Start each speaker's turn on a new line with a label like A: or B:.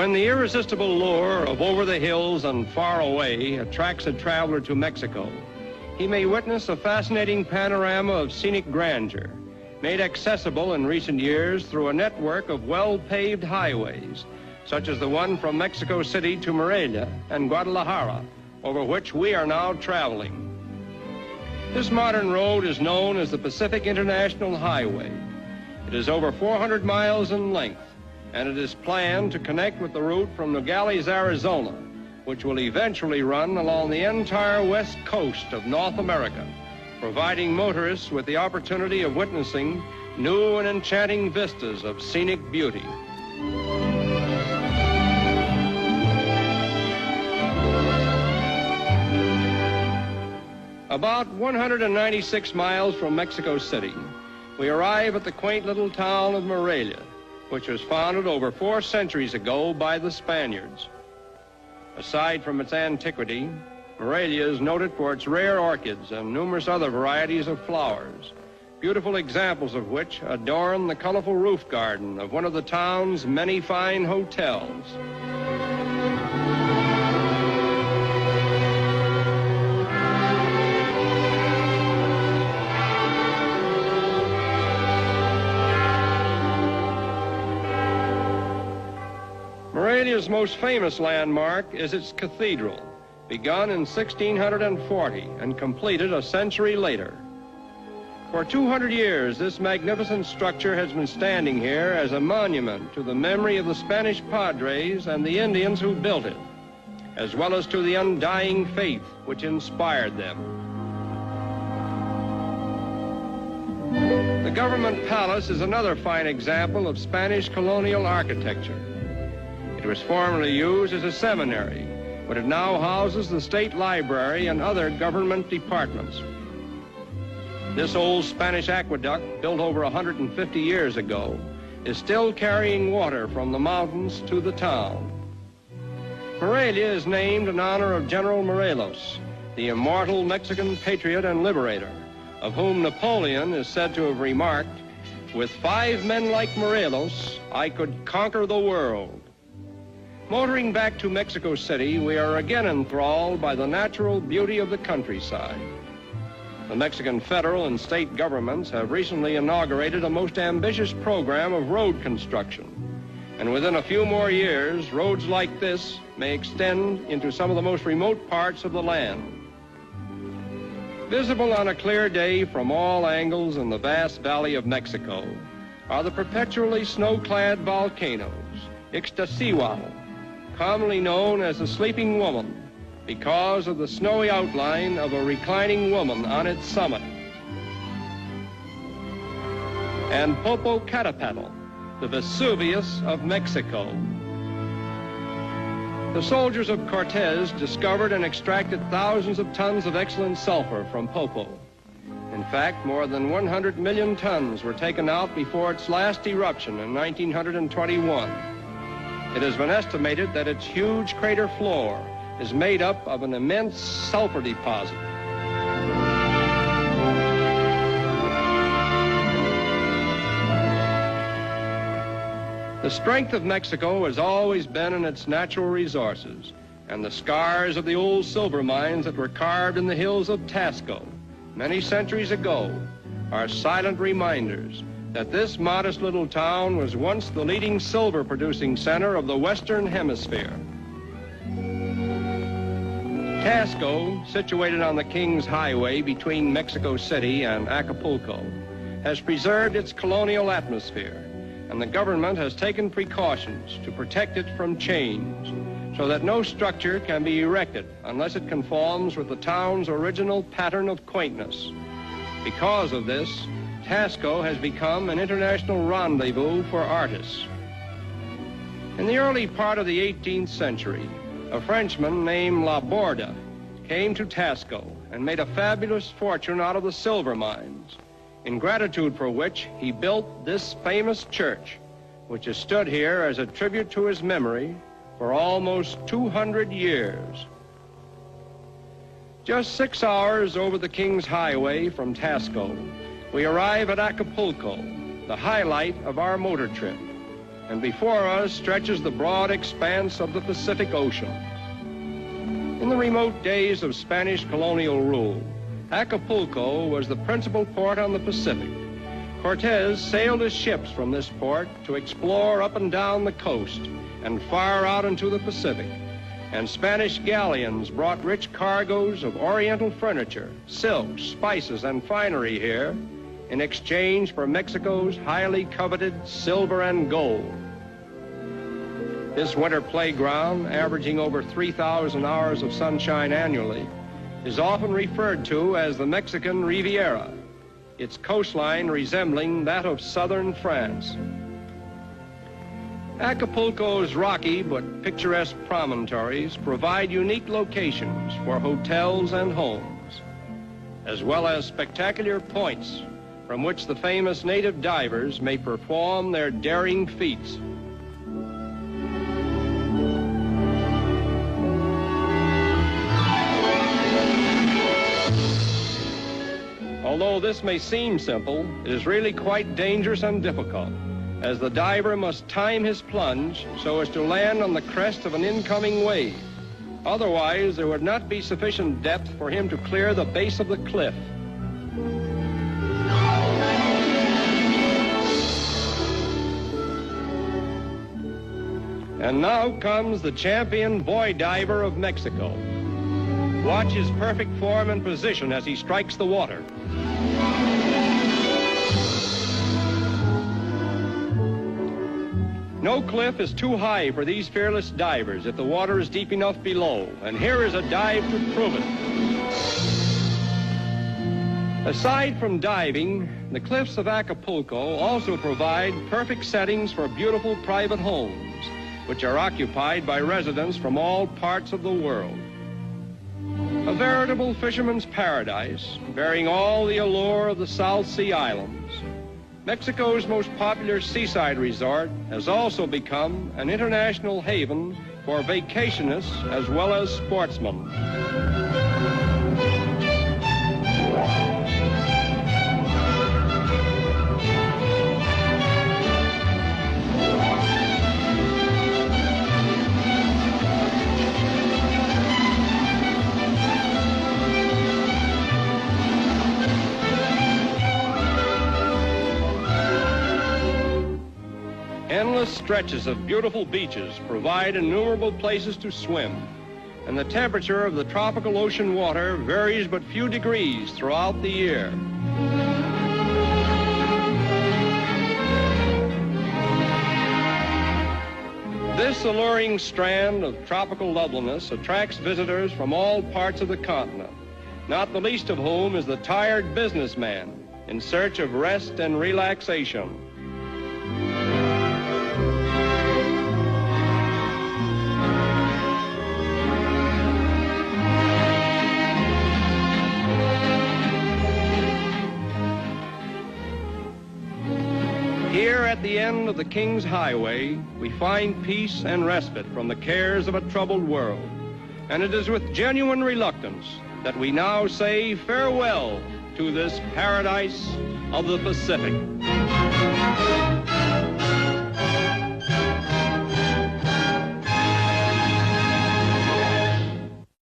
A: When the irresistible lure of over the hills and far away attracts a traveler to Mexico, he may witness a fascinating panorama of scenic grandeur, made accessible in recent years through a network of well-paved highways, such as the one from Mexico City to Morelia and Guadalajara, over which we are now traveling. This modern road is known as the Pacific International Highway. It is over 400 miles in length, and it is planned to connect with the route from Nogales, Arizona, which will eventually run along the entire west coast of North America, providing motorists with the opportunity of witnessing new and enchanting vistas of scenic beauty. About 196 miles from Mexico City, we arrive at the quaint little town of Morelia, which was founded over 4 centuries ago by the Spaniards. Aside from its antiquity, Morelia is noted for its rare orchids and numerous other varieties of flowers, beautiful examples of which adorn the colorful roof garden of one of the town's many fine hotels. Morelia's most famous landmark is its cathedral, begun in 1640 and completed a century later. For 200 years, this magnificent structure has been standing here as a monument to the memory of the Spanish padres and the Indians who built it, as well as to the undying faith which inspired them. The government palace is another fine example of Spanish colonial architecture. It was formerly used as a seminary, but it now houses the state library and other government departments. This old Spanish aqueduct, built over 150 years ago, is still carrying water from the mountains to the town. Morelia is named in honor of General Morelos, the immortal Mexican patriot and liberator, of whom Napoleon is said to have remarked, "With 5 men like Morelos, I could conquer the world." Motoring back to Mexico City, we are again enthralled by the natural beauty of the countryside. The Mexican federal and state governments have recently inaugurated a most ambitious program of road construction. And within a few more years, roads like this may extend into some of the most remote parts of the land. Visible on a clear day from all angles in the vast valley of Mexico are the perpetually snow-clad volcanoes, Ixtaccíhuatl, commonly known as the Sleeping Woman, because of the snowy outline of a reclining woman on its summit. And Popocatépetl, the Vesuvius of Mexico. The soldiers of Cortez discovered and extracted thousands of tons of excellent sulfur from Popo. In fact, more than 100 million tons were taken out before its last eruption in 1921. It has been estimated that its huge crater floor is made up of an immense sulfur deposit. The strength of Mexico has always been in its natural resources, and the scars of the old silver mines that were carved in the hills of Tasco many centuries ago are silent reminders that this modest little town was once the leading silver-producing center of the Western Hemisphere. Tasco, situated on the King's Highway between Mexico City and Acapulco, has preserved its colonial atmosphere, and the government has taken precautions to protect it from change, so that no structure can be erected unless it conforms with the town's original pattern of quaintness. Because of this, Tasco has become an international rendezvous for artists. In the early part of the 18th century, a Frenchman named Laborde came to Tasco and made a fabulous fortune out of the silver mines, in gratitude for which he built this famous church, which has stood here as a tribute to his memory for almost 200 years. Just 6 hours over the King's Highway from Tasco, we arrive at Acapulco, the highlight of our motor trip. and before us stretches the broad expanse of the Pacific Ocean. In the remote days of Spanish colonial rule, Acapulco was the principal port on the Pacific. Cortez sailed his ships from this port to explore up and down the coast and far out into the Pacific. And Spanish galleons brought rich cargoes of Oriental furniture, silks, spices, and finery here in exchange for Mexico's highly coveted silver and gold. This winter playground, averaging over 3,000 hours of sunshine annually, is often referred to as the Mexican Riviera, its coastline resembling that of southern France. Acapulco's rocky but picturesque promontories provide unique locations for hotels and homes, as well as spectacular points from which the famous native divers may perform their daring feats. Although this may seem simple, it is really quite dangerous and difficult, as the diver must time his plunge so as to land on the crest of an incoming wave. Otherwise, there would not be sufficient depth for him to clear the base of the cliff. And now comes the champion boy diver of Mexico. Watch his perfect form and position as he strikes the water. No cliff is too high for these fearless divers if the water is deep enough below, and here is a dive to prove it. Aside from diving, the cliffs of Acapulco also provide perfect settings for beautiful private homes, which are occupied by residents from all parts of the world. A veritable fisherman's paradise, bearing all the allure of the South Sea Islands, Mexico's most popular seaside resort has also become an international haven for vacationists as well as sportsmen. Endless stretches of beautiful beaches provide innumerable places to swim, and the temperature of the tropical ocean water varies but few degrees throughout the year. This alluring strand of tropical loveliness attracts visitors from all parts of the continent, not the least of whom is the tired businessman in search of rest and relaxation. Here at the end of the King's Highway, we find peace and respite from the cares of a troubled world. And it is with genuine reluctance that we now say farewell to this paradise of the Pacific.